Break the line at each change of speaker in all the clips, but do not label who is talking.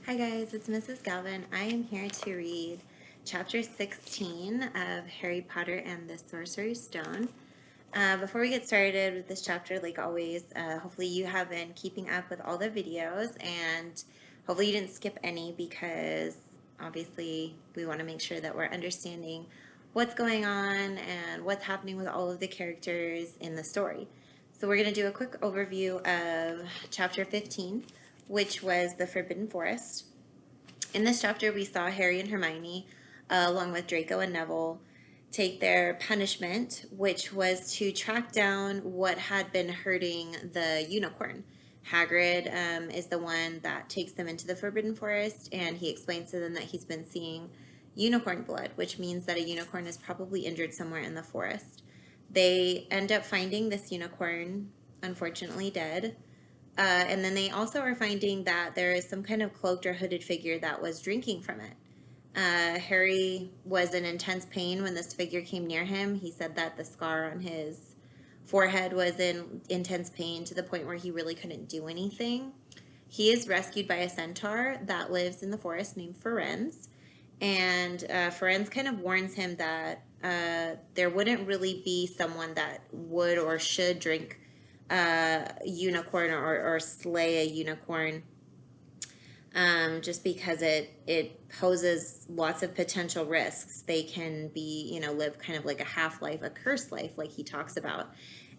Hi guys, it's Mrs. Galvin. I am here to read chapter 16 of Harry Potter and the Sorcerer's Stone. Before we get started with this chapter, like always, hopefully you have been keeping up with all the videos and hopefully you didn't skip any because obviously we want to make sure that we're understanding what's going on and what's happening with all of the characters in the story. So we're going to do a quick overview of chapter 15, which was the Forbidden Forest. In this chapter, we saw Harry and Hermione, along with Draco and Neville, take their punishment, which was to track down what had been hurting the unicorn. Hagrid is the one that takes them into the Forbidden Forest, and he explains to them that he's been seeing unicorn blood, which means that a unicorn is probably injured somewhere in the forest. They end up finding this unicorn, unfortunately dead. And then they also are finding that there is some kind of cloaked or hooded figure that was drinking from it. Harry was in intense pain when this figure came near him. He said that the scar on his forehead was in intense pain to the point where he really couldn't do anything. He is rescued by a centaur that lives in the forest named Ferenz. And Ferenz kind of warns him that there wouldn't really be someone that would or should drink unicorn or slay a unicorn, just because it poses lots of potential risks. They can be, live kind of like a half-life, a cursed life, like he talks about.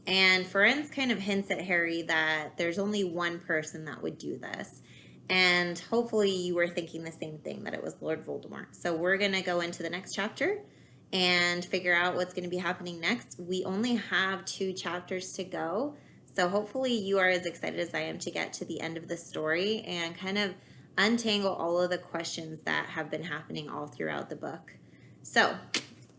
And Ferenz kind of hints at Harry that there's only one person that would do this. And hopefully you were thinking the same thing, that it was Lord Voldemort. So we're going to go into the next chapter and figure out what's going to be happening next. We only have 2 chapters to go. So hopefully you are as excited as I am to get to the end of the story and kind of untangle all of the questions that have been happening all throughout the book. So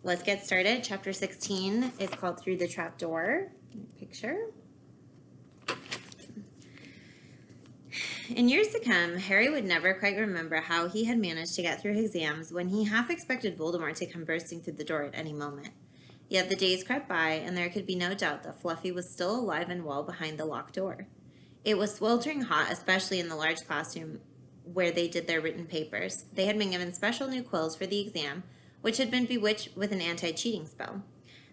let's get started. Chapter 16 is called Through the Trapdoor. Picture. In years to come, Harry would never quite remember how he had managed to get through his exams when he half expected Voldemort to come bursting through the door at any moment. Yet the days crept by, and there could be no doubt that Fluffy was still alive and well behind the locked door. It was sweltering hot, especially in the large classroom where they did their written papers. They had been given special new quills for the exam, which had been bewitched with an anti-cheating spell.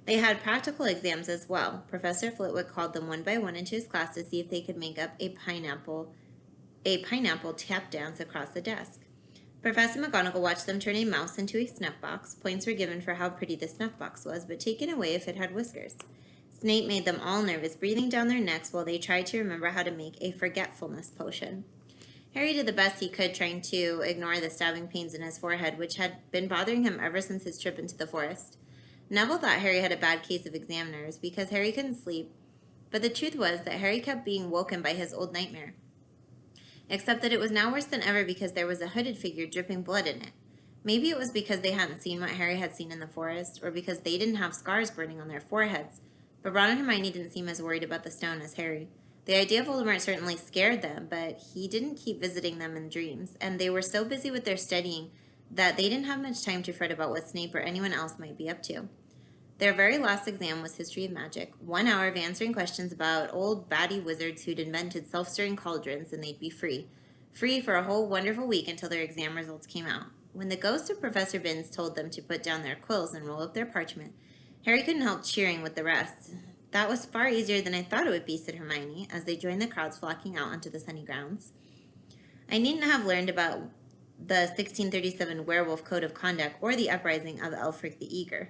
They had practical exams as well. Professor Flitwick called them one by one into his class to see if they could make up a pineapple tap dance across the desk. Professor McGonagall watched them turn a mouse into a snuff box. Points were given for how pretty the snuff box was, but taken away if it had whiskers. Snape made them all nervous, breathing down their necks while they tried to remember how to make a forgetfulness potion. Harry did the best he could, trying to ignore the stabbing pains in his forehead, which had been bothering him ever since his trip into the forest. Neville thought Harry had a bad case of exam nerves because Harry couldn't sleep, but the truth was that Harry kept being woken by his old nightmare. Except that it was now worse than ever because there was a hooded figure dripping blood in it. Maybe it was because they hadn't seen what Harry had seen in the forest, or because they didn't have scars burning on their foreheads, but Ron and Hermione didn't seem as worried about the stone as Harry. The idea of Voldemort certainly scared them, but he didn't keep visiting them in dreams, and they were so busy with their studying that they didn't have much time to fret about what Snape or anyone else might be up to. Their very last exam was History of Magic, 1 hour of answering questions about old batty wizards who'd invented self-stirring cauldrons, and they'd be free. Free for a whole wonderful week until their exam results came out. When the ghost of Professor Binns told them to put down their quills and roll up their parchment, Harry couldn't help cheering with the rest. That was far easier than I thought it would be, said Hermione, as they joined the crowds flocking out onto the sunny grounds. I needn't have learned about the 1637 Werewolf Code of Conduct or the uprising of Elfric the Eager.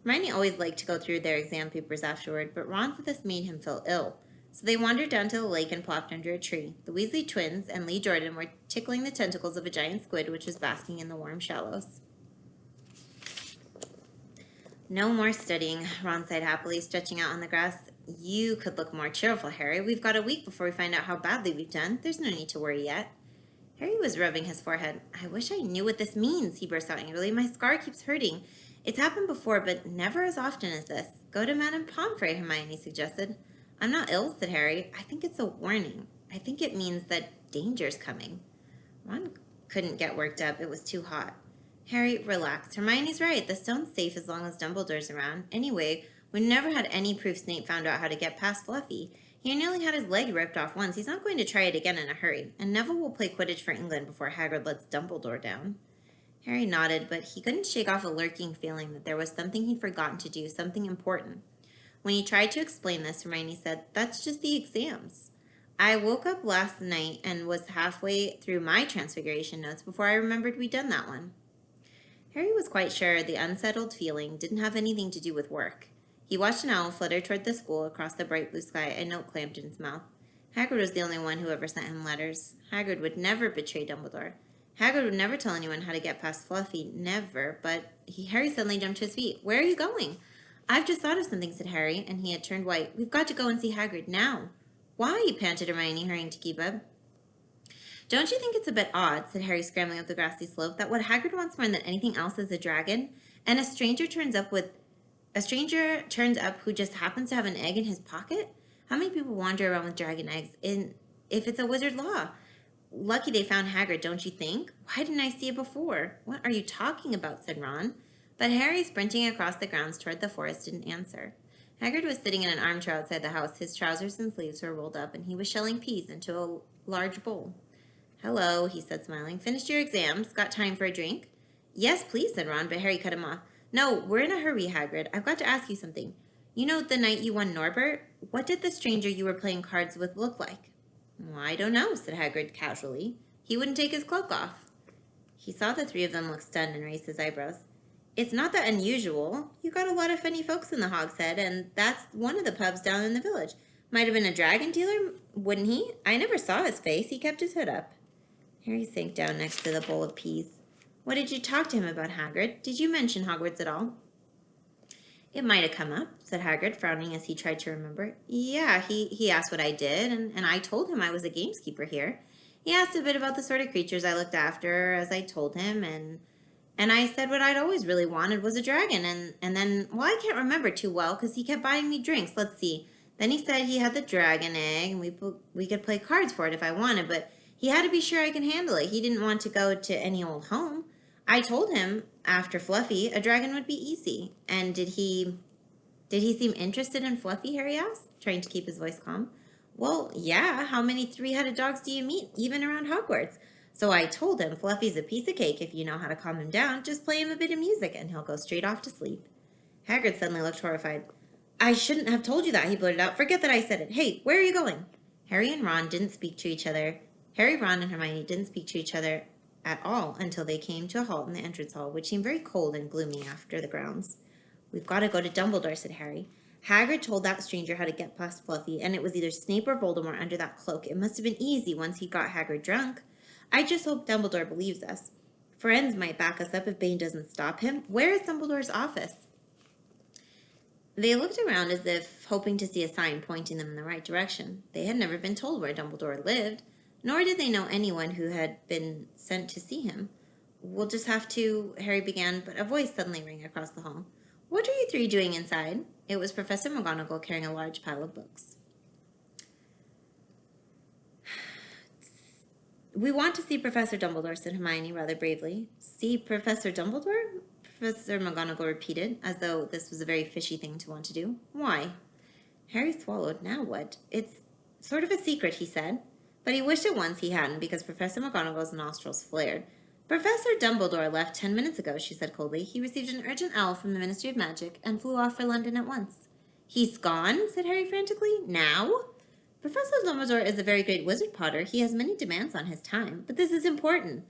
Hermione always liked to go through their exam papers afterward, but Ron said this made him feel ill. So they wandered down to the lake and plopped under a tree. The Weasley twins and Lee Jordan were tickling the tentacles of a giant squid which was basking in the warm shallows. No more studying, Ron sighed happily, stretching out on the grass. You could look more cheerful, Harry. We've got a week before we find out how badly we've done. There's no need to worry yet. Harry was rubbing his forehead. I wish I knew what this means, he burst out angrily. My scar keeps hurting. It's happened before, but never as often as this. Go to Madame Pomfrey, Hermione suggested. I'm not ill, said Harry. I think it's a warning. I think it means that danger's coming. Ron couldn't get worked up. It was too hot. Harry, relax. Hermione's right. The stone's safe as long as Dumbledore's around. Anyway, we never had any proof Snape found out how to get past Fluffy. He nearly had his leg ripped off once. He's not going to try it again in a hurry. And Neville will play Quidditch for England before Hagrid lets Dumbledore down. Harry nodded, but he couldn't shake off a lurking feeling that there was something he'd forgotten to do, something important. When he tried to explain this, Hermione said, "That's just the exams. I woke up last night and was halfway through my Transfiguration notes before I remembered we'd done that one." Harry was quite sure the unsettled feeling didn't have anything to do with work. He watched an owl flutter toward the school across the bright blue sky, a note clamped in his mouth. Hagrid was the only one who ever sent him letters. Hagrid would never betray Dumbledore. Hagrid would never tell anyone how to get past Fluffy, never, but Harry suddenly jumped to his feet. "Where are you going?" "I've just thought of something," said Harry, and he had turned white. "We've got to go and see Hagrid now." "Why?" panted Hermione, hurrying to keep up. "Don't you think it's a bit odd," said Harry, scrambling up the grassy slope, "that what Hagrid wants more than anything else is a dragon, and a stranger turns up who just happens to have an egg in his pocket? How many people wander around with dragon eggs if it's a wizard law? Lucky they found Hagrid, don't you think? Why didn't I see it before?" "What are you talking about?" said Ron. But Harry, sprinting across the grounds toward the forest, didn't answer. Hagrid was sitting in an armchair outside the house. His trousers and sleeves were rolled up, and he was shelling peas into a large bowl. "Hello," he said, smiling. "Finished your exams? Got time for a drink?" "Yes, please," said Ron, but Harry cut him off. "No, we're in a hurry, Hagrid. I've got to ask you something. You know the night you won Norbert? What did the stranger you were playing cards with look like?" "Well, I don't know," said Hagrid casually. "He wouldn't take his cloak off." He saw the three of them look stunned and raise his eyebrows. "It's not that unusual. You got a lot of funny folks in the Hogshead, and that's one of the pubs down in the village. Might have been a dragon dealer, wouldn't he? I never saw his face. He kept his hood up." Harry sank down next to the bowl of peas. "What did you talk to him about, Hagrid? Did you mention Hogwarts at all?" "It might have come up," said Hagrid, frowning as he tried to remember. "Yeah, he asked what I did, and I told him I was a gameskeeper here. He asked a bit about the sort of creatures I looked after, as I told him, and I said what I'd always really wanted was a dragon, and then, well, I can't remember too well, because he kept buying me drinks. Let's see. Then he said he had the dragon egg, and we could play cards for it if I wanted, but he had to be sure I can handle it. He didn't want to go to any old home. I told him, after Fluffy, a dragon would be easy. And did he seem interested in Fluffy?" Harry asked, trying to keep his voice calm. "Well, yeah. How many three-headed dogs do you meet, even around Hogwarts? So I told him Fluffy's a piece of cake if you know how to calm him down. Just play him a bit of music, and he'll go straight off to sleep." Hagrid suddenly looked horrified. "I shouldn't have told you that," he blurted out. "Forget that I said it. Hey, where are you going?" Harry, Ron, and Hermione didn't speak to each other at all until they came to a halt in the entrance hall, which seemed very cold and gloomy after the grounds. "We've got to go to Dumbledore," said Harry. "Hagrid told that stranger how to get past Fluffy, and it was either Snape or Voldemort under that cloak. It must have been easy once he got Hagrid drunk. I just hope Dumbledore believes us. Friends might back us up if Bane doesn't stop him. Where is Dumbledore's office?" They looked around as if hoping to see a sign pointing them in the right direction. They had never been told where Dumbledore lived, nor did they know anyone who had been sent to see him. "We'll just have to," Harry began, but a voice suddenly rang across the hall. "What are you three doing inside?" It was Professor McGonagall carrying a large pile of books. "We want to see Professor Dumbledore," said Hermione rather bravely. "See Professor Dumbledore?" Professor McGonagall repeated, as though this was a very fishy thing to want to do. "Why?" Harry swallowed. "Now what?" "It's sort of a secret," he said. But he wished at once he hadn't, because Professor McGonagall's nostrils flared. "Professor Dumbledore left 10 minutes ago," she said coldly. "He received an urgent owl from the Ministry of Magic and flew off for London at once." "He's gone?" said Harry frantically. "Now?" "Professor Dumbledore is a very great wizard, Potter. He has many demands on his time. But this is important."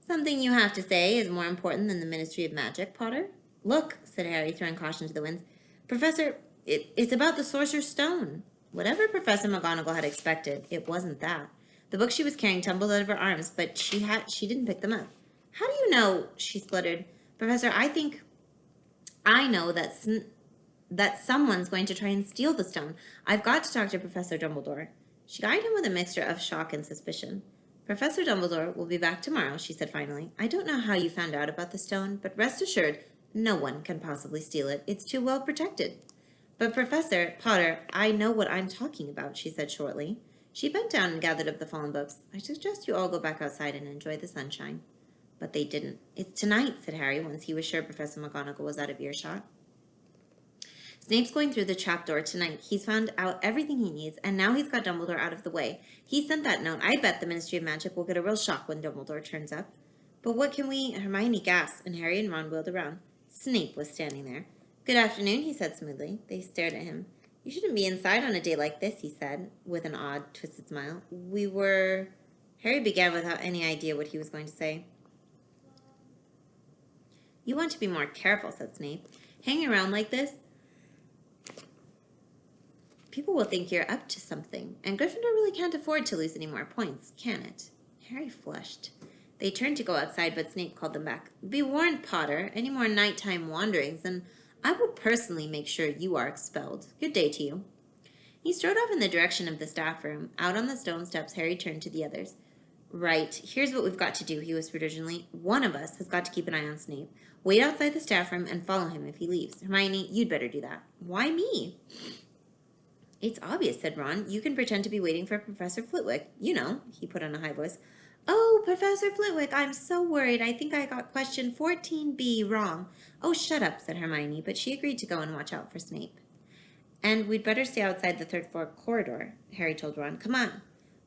"Something you have to say is more important than the Ministry of Magic, Potter?" "Look," said Harry, throwing caution to the winds. "Professor, it's about the Sorcerer's Stone." Whatever Professor McGonagall had expected, it wasn't that. The books she was carrying tumbled out of her arms, but she didn't pick them up. "How do you know?" she spluttered. "Professor, I know that someone's going to try and steal the stone. I've got to talk to Professor Dumbledore." She eyed him with a mixture of shock and suspicion. "Professor Dumbledore will be back tomorrow," she said finally. "I don't know how you found out about the stone, but rest assured, no one can possibly steal it. It's too well protected." "But Professor Potter, I know what I'm talking about," she said shortly. She bent down and gathered up the fallen books. "I suggest you all go back outside and enjoy the sunshine." But they didn't. "It's tonight," said Harry, once he was sure Professor McGonagall was out of earshot. Snape's going through the trapdoor tonight. He's found out everything he needs, and now he's got Dumbledore out of the way. He sent that note. I bet the Ministry of Magic will get a real shock when Dumbledore turns up. But what can we... Hermione gasped, and Harry and Ron wheeled around. Snape was standing there. Good afternoon, he said smoothly. They stared at him. You shouldn't be inside on a day like this, he said, with an odd, twisted smile. We were... Harry began without any idea what he was going to say. You want to be more careful, said Snape. Hanging around like this, people will think you're up to something, and Gryffindor really can't afford to lose any more points, can it? Harry flushed. They turned to go outside, but Snape called them back. Be warned, Potter. Any more nighttime wanderings, and I will personally make sure you are expelled. Good day to you. He strode off in the direction of the staff room. Out on the stone steps, Harry turned to the others. Right, here's what we've got to do, he whispered urgently. One of us has got to keep an eye on Snape. Wait outside the staff room and follow him if he leaves. Hermione, you'd better do that. Why me? It's obvious, said Ron. You can pretend to be waiting for Professor Flitwick. You know, he put on a high voice. Oh, Professor Flitwick, I'm so worried. I think I got question 14B wrong. Oh, shut up, said Hermione, but she agreed to go and watch out for Snape. And we'd better stay outside the third-floor corridor, Harry told Ron. Come on.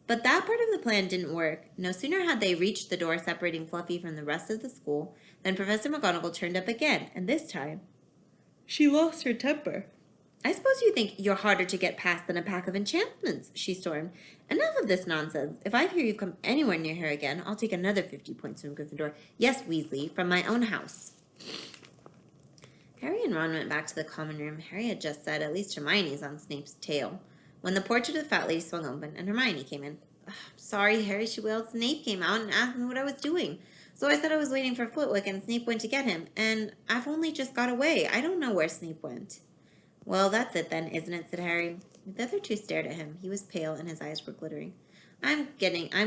But that part of the plan didn't work. No sooner had they reached the door separating Fluffy from the rest of the school than Professor McGonagall turned up again, and this time she lost her temper. I suppose you think you're harder to get past than a pack of enchantments, she stormed. Enough of this nonsense. If I hear you come anywhere near here again, I'll take another 50 points from Gryffindor. Yes, Weasley, from my own house. Harry and Ron went back to the common room. Harry had just said, at least Hermione's on Snape's tail, when the portrait of the fat lady swung open and Hermione came in. Sorry, Harry, she wailed. Snape came out and asked me what I was doing. So I said I was waiting for Flitwick, and Snape went to get him. And I've only just got away. I don't know where Snape went. Well, that's it then, isn't it, said Harry. The other two stared at him. He was pale, and his eyes were glittering. I'm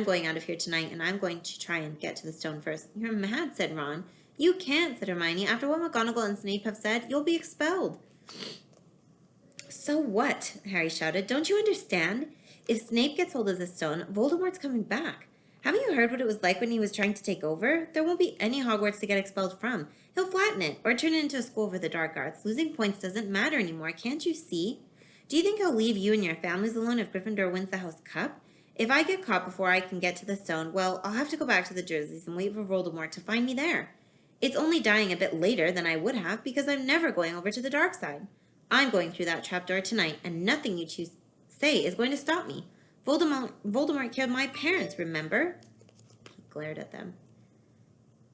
going out of here tonight, and I'm going to try and get to the stone first. You're mad, said Ron. You can't, said Hermione. After what McGonagall and Snape have said, you'll be expelled. So what? Harry shouted. Don't you understand? If Snape gets hold of the stone, Voldemort's coming back. Haven't you heard what it was like when he was trying to take over? There won't be any Hogwarts to get expelled from. He'll flatten it, or turn it into a school for the dark arts. Losing points doesn't matter anymore, can't you see? Do you think he'll leave you and your families alone if Gryffindor wins the House Cup? If I get caught before I can get to the stone, well, I'll have to go back to the Dursleys and wait for Voldemort to find me there. It's only dying a bit later than I would have, because I'm never going over to the dark side. I'm going through that trapdoor tonight, and nothing you choose say is going to stop me. Voldemort killed my parents, remember? He glared at them.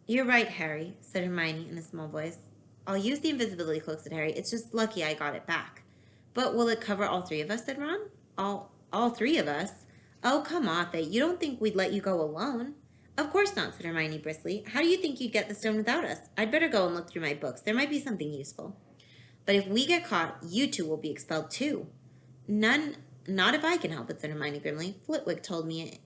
You're right, Harry, said Hermione in a small voice. I'll use the invisibility cloak, said Harry. It's just lucky I got it back. But will it cover all three of us, said Ron. All three of us? Oh, come off it. You don't think we'd let you go alone? Of course not, said Hermione briskly. How do you think you'd get the stone without us? I'd better go and look through my books. There might be something useful. But if we get caught, you two will be expelled too. Not if I can help it, said Hermione grimly. Flitwick told me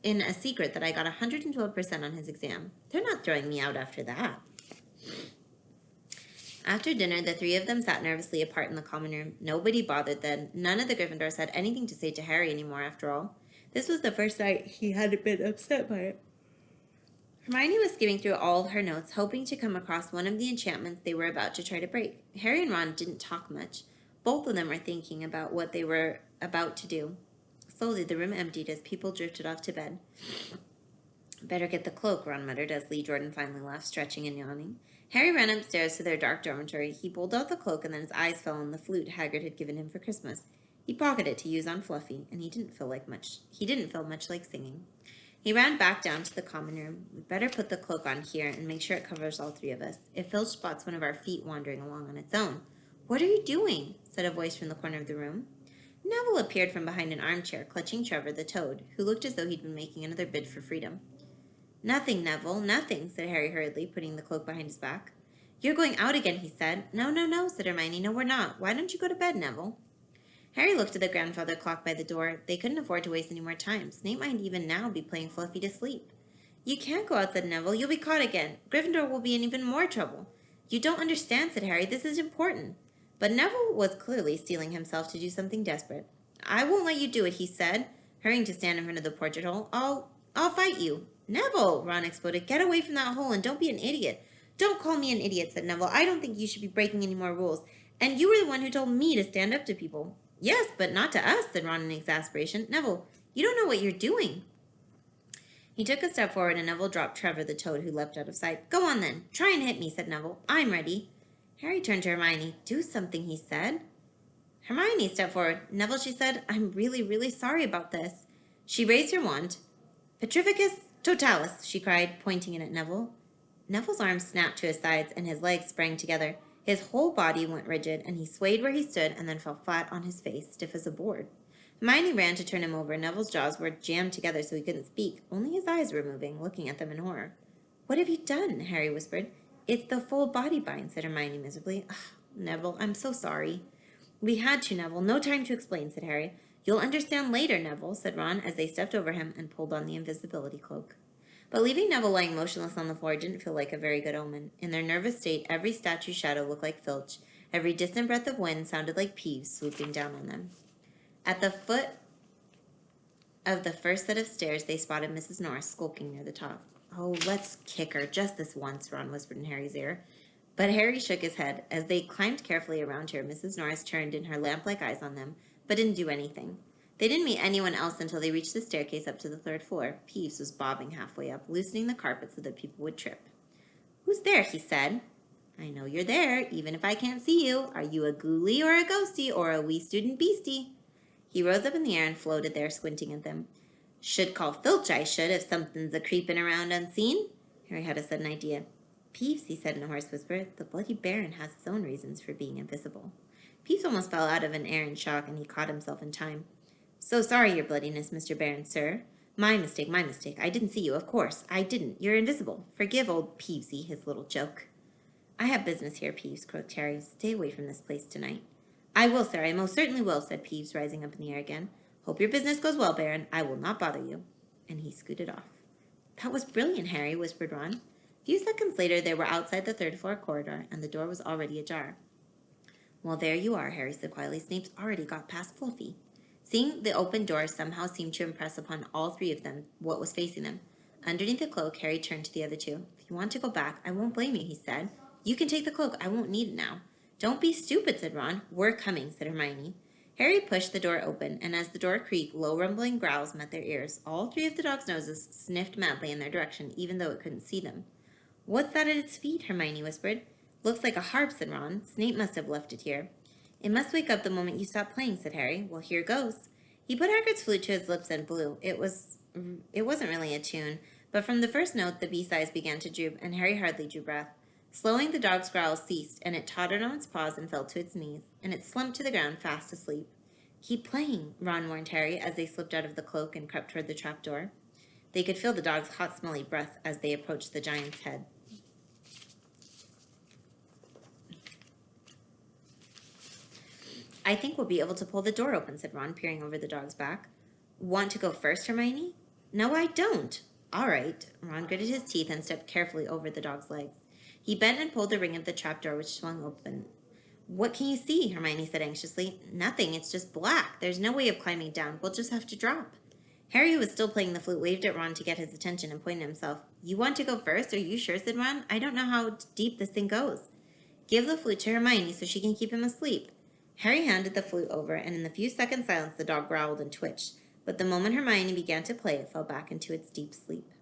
in a secret that I got 112% on his exam. They're not throwing me out after that. After dinner, the three of them sat nervously apart in the common room. Nobody bothered them. None of the Gryffindors had anything to say to Harry anymore, after all. This was the first night he hadn't been upset by it. Hermione was skimming through all her notes, hoping to come across one of the enchantments they were about to try to break. Harry and Ron didn't talk much. Both of them were thinking about what they were about to do. Slowly, the room emptied as people drifted off to bed. Better get the cloak, Ron muttered as Lee Jordan finally left, stretching and yawning. Harry ran upstairs to their dark dormitory. He pulled out the cloak, and then his eyes fell on the flute Hagrid had given him for Christmas. He pocketed it to use on Fluffy, and he didn't feel much like singing. He ran back down to the common room. We'd better put the cloak on here and make sure it covers all three of us. It fills spots one of our feet wandering along on its own. What are you doing? Said a voice from the corner of the room. Neville appeared from behind an armchair, clutching Trevor the toad, who looked as though he'd been making another bid for freedom. Nothing, Neville, nothing, said Harry hurriedly, putting the cloak behind his back. You're going out again, he said. No, said Hermione. No, we're not. Why don't you go to bed, Neville? Harry looked at the grandfather clock by the door. They couldn't afford to waste any more time. Snape might even now be playing Fluffy to sleep. You can't go out, said Neville. You'll be caught again. Gryffindor will be in even more trouble. You don't understand, said Harry. This is important. But Neville was clearly steeling himself to do something desperate. I won't let you do it, he said, hurrying to stand in front of the portrait hole. I'll fight you. Neville, Ron exploded. Get away from that hole and don't be an idiot. Don't call me an idiot, said Neville. I don't think you should be breaking any more rules. And you were the one who told me to stand up to people. Yes, but not to us, said Ron in exasperation. Neville, you don't know what you're doing. He took a step forward and Neville dropped Trevor the toad who leapt out of sight. Go on then. Try and hit me, said Neville. I'm ready. Harry turned to Hermione. Do something, he said. Hermione stepped forward. Neville, she said, I'm really, really sorry about this. She raised her wand. Petrificus totalis, she cried, pointing it at Neville. Neville's arms snapped to his sides and his legs sprang together. His whole body went rigid, and he swayed where he stood and then fell flat on his face, stiff as a board. Hermione ran to turn him over. Neville's jaws were jammed together so he couldn't speak. Only his eyes were moving, looking at them in horror. What have you done? Harry whispered. It's the full body bind, said Hermione miserably. Neville, I'm so sorry. We had to, Neville. No time to explain, said Harry. You'll understand later, Neville, said Ron as they stepped over him and pulled on the invisibility cloak. But leaving Neville lying motionless on the floor didn't feel like a very good omen. In their nervous state, every statue's shadow looked like Filch. Every distant breath of wind sounded like Peeves swooping down on them. At the foot of the first set of stairs, they spotted Mrs. Norris skulking near the top. Oh, let's kick her just this once, Ron whispered in Harry's ear. But Harry shook his head. As they climbed carefully around her, Mrs. Norris turned in her lamp-like eyes on them, but didn't do anything. They didn't meet anyone else until they reached the staircase up to the third floor. Peeves was bobbing halfway up, loosening the carpet so that people would trip. Who's there? He said. I know you're there, even if I can't see you. Are you a ghoulie or a ghostie or a wee student beastie? He rose up in the air and floated there, squinting at them. Should call Filch, I should, if something's a-creepin' around unseen. Harry had a sudden idea. Peeves, he said in a hoarse whisper, the Bloody Baron has his own reasons for being invisible. Peeves almost fell out of an air in shock, and he caught himself in time. So sorry, your bloodiness, Mr. Baron, sir. My mistake, my mistake. I didn't see you, of course. I didn't. You're invisible. Forgive old Peevesy his little joke. I have business here, Peeves, croaked Harry. Stay away from this place tonight. I will, sir. I most certainly will, said Peeves, rising up in the air again. Hope your business goes well, Baron. I will not bother you. And he scooted off. That was brilliant, Harry, whispered Ron. A few seconds later, they were outside the third-floor corridor, and the door was already ajar. Well, there you are, Harry said quietly. Snape's already got past Fluffy. Seeing the open door somehow seemed to impress upon all three of them what was facing them. Underneath the cloak, Harry turned to the other two. If you want to go back, I won't blame you, he said. You can take the cloak. I won't need it now. Don't be stupid, said Ron. We're coming, said Hermione. Harry pushed the door open, and as the door creaked, low rumbling growls met their ears. All three of the dogs' noses sniffed madly in their direction, even though it couldn't see them. What's that at its feet? Hermione whispered. Looks like a harp, said Ron. Snape must have left it here. It must wake up the moment you stop playing, said Harry. Well, here goes. He put Hagrid's flute to his lips and blew. It wasn't really a tune, but from the first note, the bee-sides began to droop, and Harry hardly drew breath. Slowing, the dog's growls ceased, and it tottered on its paws and fell to its knees, and it slumped to the ground fast asleep. Keep playing, Ron warned Harry as they slipped out of the cloak and crept toward the trapdoor. They could feel the dog's hot, smelly breath as they approached the giant's head. I think we'll be able to pull the door open, said Ron, peering over the dog's back. Want to go first, Hermione? No, I don't. All right. Ron gritted his teeth and stepped carefully over the dog's legs. He bent and pulled the ring of the trapdoor, which swung open. What can you see? Hermione said anxiously. Nothing. It's just black. There's no way of climbing down. We'll just have to drop. Harry, who was still playing the flute, waved at Ron to get his attention and pointed at himself. You want to go first? Are you sure? Said Ron. I don't know how deep this thing goes. Give the flute to Hermione so she can keep him asleep. Harry handed the flute over, and in the few seconds' silence the dog growled and twitched. But the moment Hermione began to play, it fell back into its deep sleep.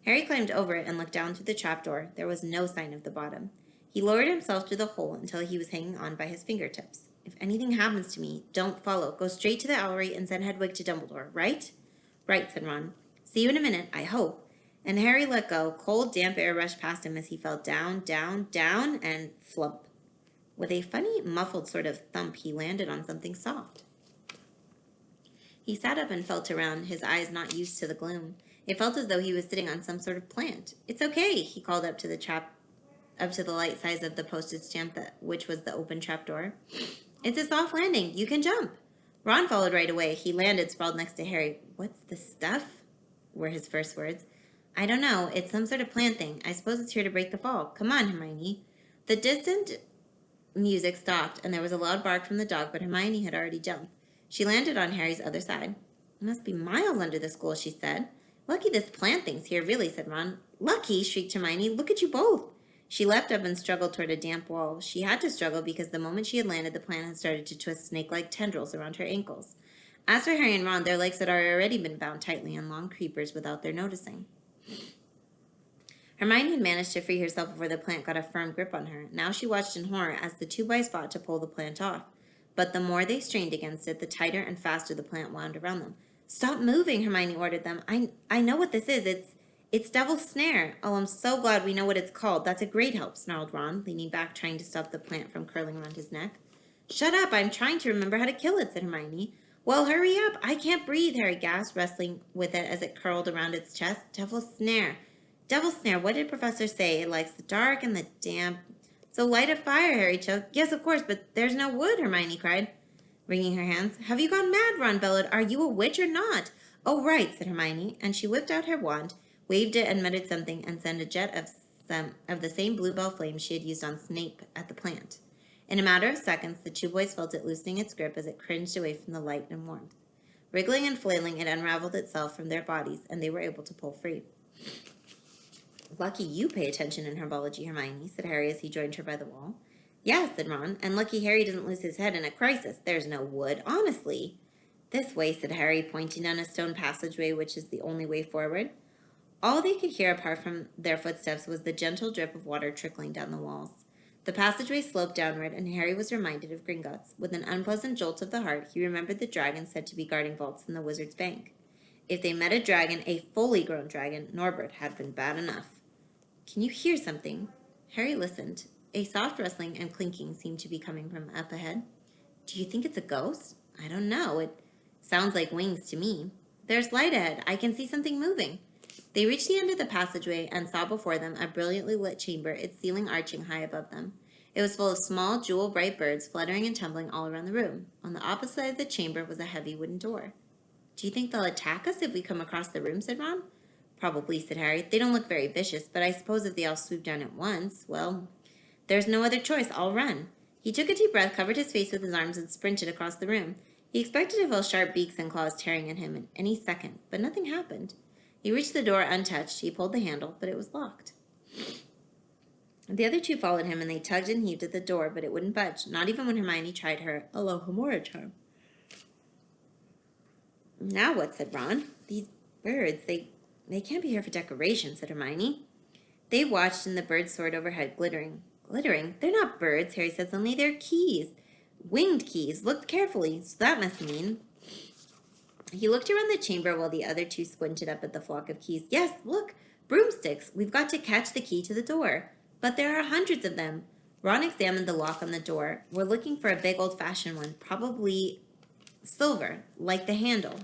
Harry climbed over it and looked down through the trapdoor. There was no sign of the bottom. He lowered himself through the hole until he was hanging on by his fingertips. If anything happens to me, don't follow. Go straight to the Owlery and send Hedwig to Dumbledore, right? Right, said Ron. See you in a minute, I hope. And Harry let go. Cold, damp air rushed past him as he fell down, down, down, and flump. With a funny, muffled sort of thump, he landed on something soft. He sat up and felt around, his eyes not used to the gloom. It felt as though he was sitting on some sort of plant. It's okay, he called up to the light size of the postage stamp, which was the open trapdoor. It's a soft landing. You can jump. Ron followed right away. He landed sprawled next to Harry. What's the stuff? Were his first words. I don't know. It's some sort of plant thing. I suppose it's here to break the fall. Come on, Hermione. The distant music stopped, and there was a loud bark from the dog, but Hermione had already jumped. She landed on Harry's other side. It must be miles under the school, she said. Lucky this plant thing's here, really, said Ron. Lucky, shrieked Hermione. Look at you both. She leapt up and struggled toward a damp wall. She had to struggle because the moment she had landed, the plant had started to twist snake-like tendrils around her ankles. As for Harry and Ron, their legs had already been bound tightly in long creepers without their noticing. Hermione had managed to free herself before the plant got a firm grip on her. Now she watched in horror as the two boys fought to pull the plant off. But the more they strained against it, the tighter and faster the plant wound around them. "Stop moving," Hermione ordered them. I know what this is. It's Devil's Snare. Oh, I'm so glad we know what it's called. That's a great help," snarled Ron, leaning back, trying to stop the plant from curling around his neck. "Shut up, I'm trying to remember how to kill it," said Hermione. "Well, hurry up. I can't breathe," Harry gasped, wrestling with it as it curled around its chest. Devil's Snare. Devil's Snare, what did Professor say? It likes the dark and the damp. "So light a fire," Harry choked. "Yes, of course, but there's no wood," Hermione cried, wringing her hands. "Have you gone mad?" Ron bellowed. "Are you a witch or not?" "Oh, right," said Hermione, and she whipped out her wand, waved it and muttered something, and sent a jet of the same bluebell flame she had used on Snape at the plant. In a matter of seconds, the two boys felt it loosening its grip as it cringed away from the light and warmth. Wriggling and flailing, it unraveled itself from their bodies, and they were able to pull free. "Lucky you pay attention in herbology, Hermione," said Harry as he joined her by the wall. "Yeah," said Ron, "and lucky Harry doesn't lose his head in a crisis. There's no wood, honestly." "This way," said Harry, pointing down a stone passageway which is the only way forward. All they could hear apart from their footsteps was the gentle drip of water trickling down the walls. The passageway sloped downward, and Harry was reminded of Gringotts. With an unpleasant jolt of the heart, he remembered the dragon said to be guarding vaults in the Wizard's Bank. If they met a dragon, a fully grown dragon, Norbert had been bad enough. "Can you hear something?" Harry listened. A soft rustling and clinking seemed to be coming from up ahead. "Do you think it's a ghost?" "I don't know. It sounds like wings to me." "There's light ahead. I can see something moving." They reached the end of the passageway and saw before them a brilliantly lit chamber, its ceiling arching high above them. It was full of small, jewel-bright birds fluttering and tumbling all around the room. On the opposite side of the chamber was a heavy wooden door. "Do you think they'll attack us if we come across the room?" said Ron. "Probably," said Harry. "They don't look very vicious, but I suppose if they all swoop down at once, well, there's no other choice. I'll run." He took a deep breath, covered his face with his arms, and sprinted across the room. He expected to feel sharp beaks and claws tearing at him at any second, but nothing happened. He reached the door untouched. He pulled the handle, but it was locked. The other two followed him, and they tugged and heaved at the door, but it wouldn't budge, not even when Hermione tried her Alohomora charm. "Now what?" said Ron. "These birds, they can't be here for decoration," said Hermione. They watched, and the birds soared overhead, glittering. "Glittering? They're not birds," Harry said suddenly. "They're keys. Winged keys. Look carefully. So that must mean..." He looked around the chamber while the other two squinted up at the flock of keys. "Yes, look, broomsticks. We've got to catch the key to the door." "But there are hundreds of them." Ron examined the lock on the door. "We're looking for a big old-fashioned one, probably silver, like the handle."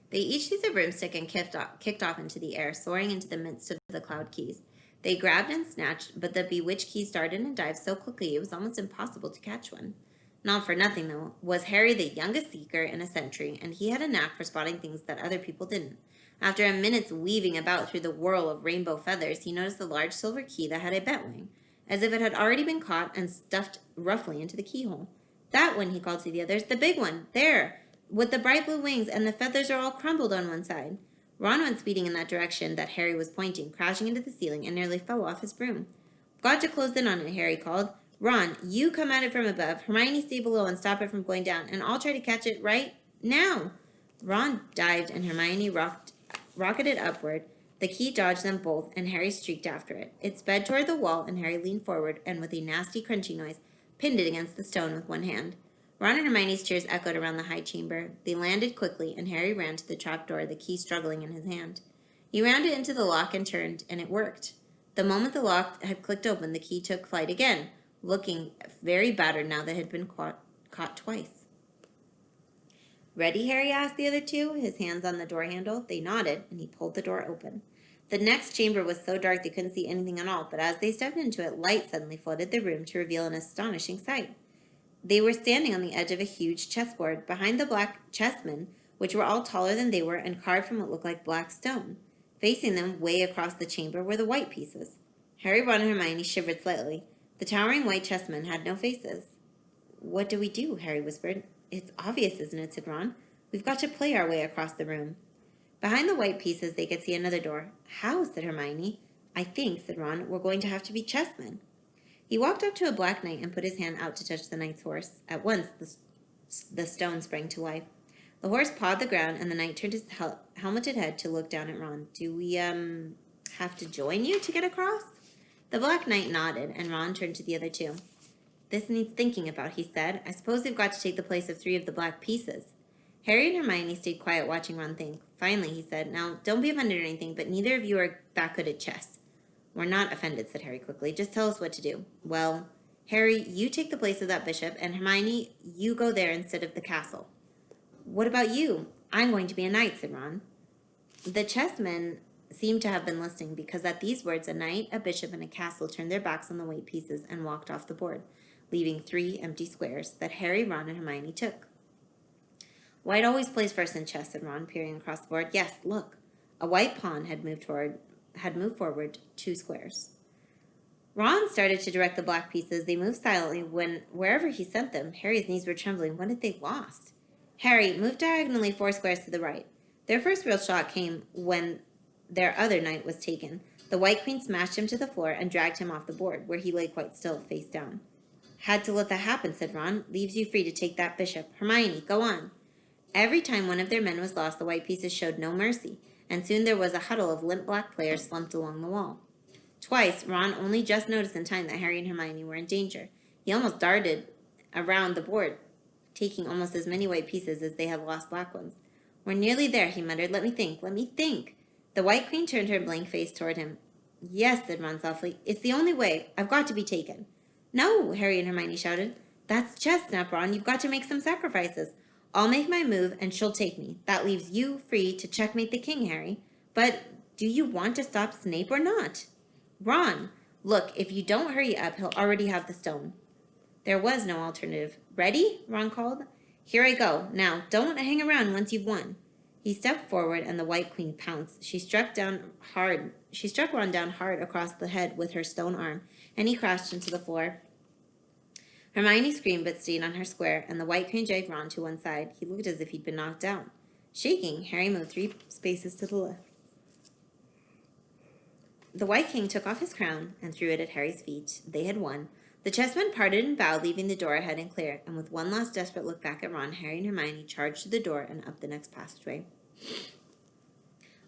They each seized a broomstick and kicked off into the air, soaring into the midst of the cloud keys. They grabbed and snatched, but the bewitched keys darted and dived so quickly it was almost impossible to catch one. Not for nothing, though, was Harry the youngest seeker in a century, and he had a knack for spotting things that other people didn't. After a minute's weaving about through the whirl of rainbow feathers, he noticed a large silver key that had a batwing, as if it had already been caught and stuffed roughly into the keyhole. "That one," he called to the others. "The big one. There, with the bright blue wings, and the feathers are all crumpled on one side." Ron went speeding in that direction that Harry was pointing, crashing into the ceiling, and nearly fell off his broom. "Got to close in on it," Harry called. "Ron, you come at it from above. Hermione, stay below and stop it from going down, and I'll try to catch it right now." Ron dived, and Hermione rocketed upward. The key dodged them both, and Harry streaked after it. It sped toward the wall, and Harry leaned forward, and with a nasty crunching noise, pinned it against the stone with one hand. Ron and Hermione's cheers echoed around the high chamber. They landed quickly, and Harry ran to the trapdoor, the key struggling in his hand. He rammed it into the lock and turned, and it worked. The moment the lock had clicked open, the key took flight again, looking very battered now that it had been caught twice. "Ready?" Harry asked the other two, his hands on the door handle. They nodded, and he pulled the door open. The next chamber was so dark they couldn't see anything at all, but as they stepped into it, light suddenly flooded the room to reveal an astonishing sight. They were standing on the edge of a huge chessboard, behind the black chessmen, which were all taller than they were and carved from what looked like black stone. Facing them, way across the chamber, were the white pieces. Harry, Ron, and Hermione shivered slightly. The towering white chessmen had no faces. "What do we do?" Harry whispered. "It's obvious, isn't it?" said Ron. We've got to play our way across the room. Behind the white pieces, they could see another door. How? Said Hermione. I think, said Ron, we're going to have to be chessmen. He walked up to a black knight and put his hand out to touch the knight's horse. At once, the stone sprang to life. The horse pawed the ground, and the knight turned his helmeted head to look down at Ron. Do we, have to join you to get across? The black knight nodded, and Ron turned to the other two. This needs thinking about, he said. I suppose we've got to take the place of 3 of the black pieces. Harry and Hermione stayed quiet, watching Ron think. Finally, he said, now, don't be offended or anything, but neither of you are that good at chess. We're not offended, said Harry quickly. Just tell us what to do. Well, Harry, you take the place of that bishop, and Hermione, you go there instead of the castle. What about you? I'm going to be a knight, said Ron. The chessmen seemed to have been listening, because at these words, a knight, a bishop, and a castle turned their backs on the white pieces and walked off the board, leaving 3 empty squares that Harry, Ron, and Hermione took. White always plays first in chess, said Ron, peering across the board. Yes, look. A white pawn had moved forward 2 squares. Ron started to direct the black pieces. They moved silently when, wherever he sent them, Harry's knees were trembling. What had they lost? Harry, move diagonally 4 squares to the right. Their first real shot came when their other knight was taken. The white queen smashed him to the floor and dragged him off the board, where he lay quite still, face down. Had to let that happen, said Ron. Leaves you free to take that bishop. Hermione, go on. Every time one of their men was lost, the white pieces showed no mercy, and soon there was a huddle of limp black players slumped along the wall. Twice, Ron only just noticed in time that Harry and Hermione were in danger. He almost darted around the board, taking almost as many white pieces as they had lost black ones. We're nearly there, he muttered. Let me think. The white queen turned her blank face toward him. Yes, said Ron softly. It's the only way. I've got to be taken. No, Harry and Hermione shouted. That's chess, snapped Ron. You've got to make some sacrifices. I'll make my move, and she'll take me. That leaves you free to checkmate the king, Harry. But do you want to stop Snape or not? Ron, look, if you don't hurry up, he'll already have the stone. There was no alternative. Ready? Ron called. Here I go. Now, don't hang around once you've won. He stepped forward, and the white queen pounced. She struck Ron down hard across the head with her stone arm, and he crashed into the floor. Hermione screamed but stayed on her square, and the white queen dragged Ron to one side. He looked as if he'd been knocked down. Shaking, Harry moved 3 spaces to the left. The white king took off his crown and threw it at Harry's feet. They had won. The chessmen parted and bowed, leaving the door ahead and clear, and with one last desperate look back at Ron, Harry and Hermione charged to the door and up the next passageway.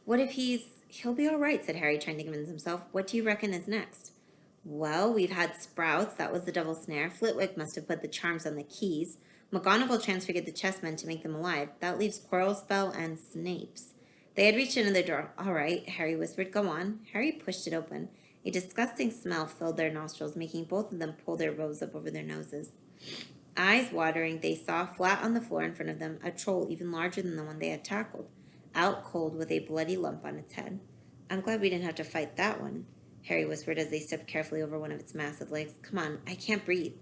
What if he'll be all right, said Harry, trying to convince himself. What do you reckon is next? Well, we've had Sprouts, that was the devil's snare. Flitwick must have put the charms on the keys. McGonagall transfigured the chessmen to make them alive. That leaves Quirrell's spell and Snape's. They had reached another door. All right, Harry whispered. Go on. Harry pushed it open. A disgusting smell filled their nostrils, making both of them pull their robes up over their noses. Eyes watering, they saw flat on the floor in front of them a troll even larger than the one they had tackled, out cold with a bloody lump on its head. I'm glad we didn't have to fight that one, Harry whispered as they stepped carefully over one of its massive legs. Come on, I can't breathe.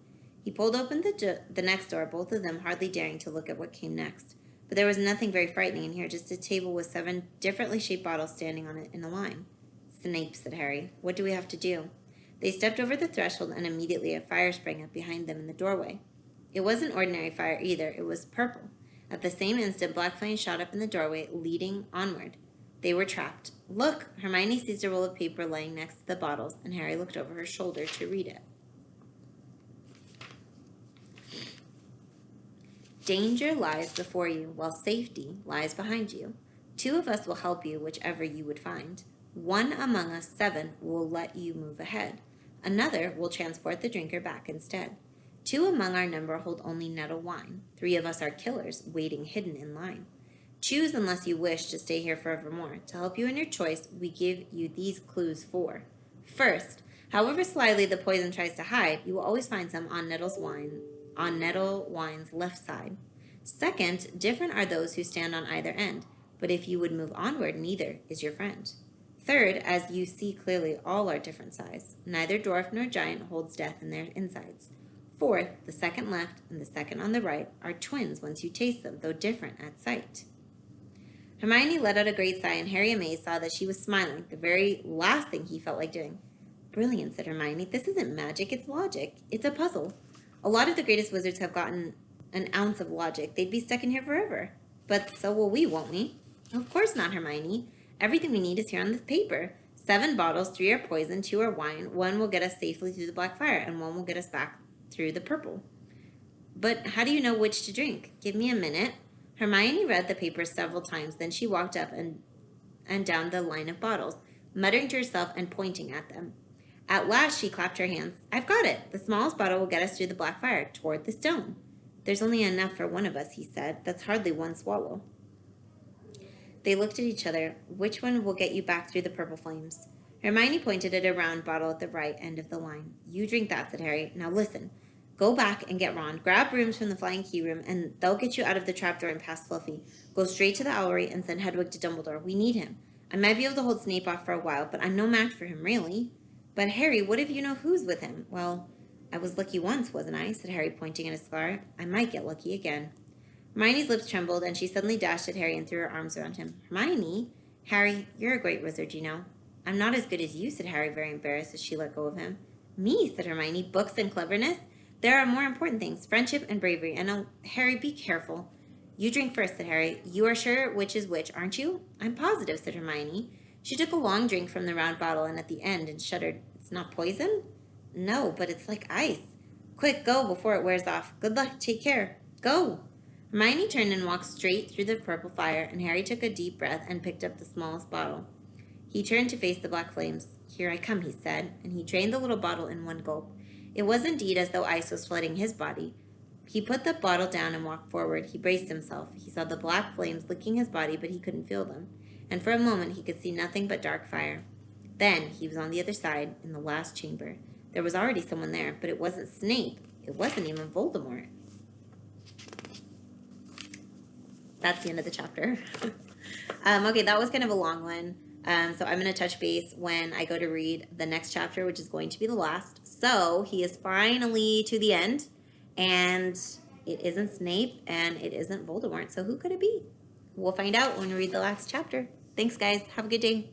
He pulled open the next door, both of them hardly daring to look at what came next. But there was nothing very frightening in here, just a table with 7 differently shaped bottles standing on it in a line. Snape, said Harry. What do we have to do? They stepped over the threshold, and immediately a fire sprang up behind them in the doorway. It wasn't ordinary fire either, it was purple. At the same instant, black flames shot up in the doorway, leading onward. They were trapped. Look! Hermione seized a roll of paper lying next to the bottles, and Harry looked over her shoulder to read it. Danger lies before you, while safety lies behind you. 2 of us will help you, whichever you would find. 1 among us 7 will let you move ahead. Another will transport the drinker back instead. 2 among our number hold only nettle wine. 3 of us are killers, waiting hidden in line. Choose unless you wish to stay here forevermore. To help you in your choice, we give you these clues 4. First, however slyly the poison tries to hide, you will always find some on Nettle Wine's left side. Second, different are those who stand on either end, but if you would move onward, neither is your friend. Third, as you see clearly, all are different size. Neither dwarf nor giant holds death in their insides. Fourth, the second left and the second on the right are twins once you taste them, though different at sight. Hermione let out a great sigh, and Harry, amazed, saw that she was smiling, the very last thing he felt like doing. Brilliant, said Hermione. This isn't magic, it's logic. It's a puzzle. A lot of the greatest wizards have gotten an ounce of logic. They'd be stuck in here forever. But so will we, won't we? Of course not, Hermione. Everything we need is here on this paper. 7 bottles, 3 are poison, 2 are wine, 1 will get us safely through the black fire, and 1 will get us back through the purple. But how do you know which to drink? Give me a minute. Hermione read the paper several times, then she walked up and down the line of bottles, muttering to herself and pointing at them. At last she clapped her hands. I've got it. The smallest bottle will get us through the black fire, toward the stone. There's only enough for one of us, he said. That's hardly one swallow. They looked at each other. Which one will get you back through the purple flames? Hermione pointed at a round bottle at the right end of the line. You drink that, said Harry. Now listen. Go back and get Ron. Grab brooms from the flying key room, and they'll get you out of the trapdoor and past Fluffy. Go straight to the owlery and send Hedwig to Dumbledore. We need him. I might be able to hold Snape off for a while, but I'm no match for him, really. But Harry, what if you know who's with him? Well, I was lucky once, wasn't I? Said Harry, pointing at his scar. I might get lucky again. Hermione's lips trembled, and she suddenly dashed at Harry and threw her arms around him. Hermione? Harry, you're a great wizard, you know. I'm not as good as you, said Harry, very embarrassed as she let go of him. Me, said Hermione. Books and cleverness? There are more important things, friendship and bravery, and oh, Harry, be careful. You drink first, said Harry. You are sure which is which, aren't you? I'm positive, said Hermione. She took a long drink from the round bottle and at the end and shuddered. It's not poison? No, but it's like ice. Quick, go before it wears off. Good luck, take care. Go. Hermione turned and walked straight through the purple fire, and Harry took a deep breath and picked up the smallest bottle. He turned to face the black flames. Here I come, he said, and he drained the little bottle in one gulp. It was indeed as though ice was flooding his body. He put the bottle down and walked forward. He braced himself. He saw the black flames licking his body, but he couldn't feel them. And for a moment he could see nothing but dark fire. Then he was on the other side, in the last chamber. There was already someone there, but it wasn't Snape. It wasn't even Voldemort. That's the end of the chapter. Okay, that was kind of a long one. So I'm going to touch base when I go to read the next chapter, which is going to be the last. So he is finally to the end, and it isn't Snape, and it isn't Voldemort. So who could it be? We'll find out when we read the last chapter. Thanks, guys. Have a good day.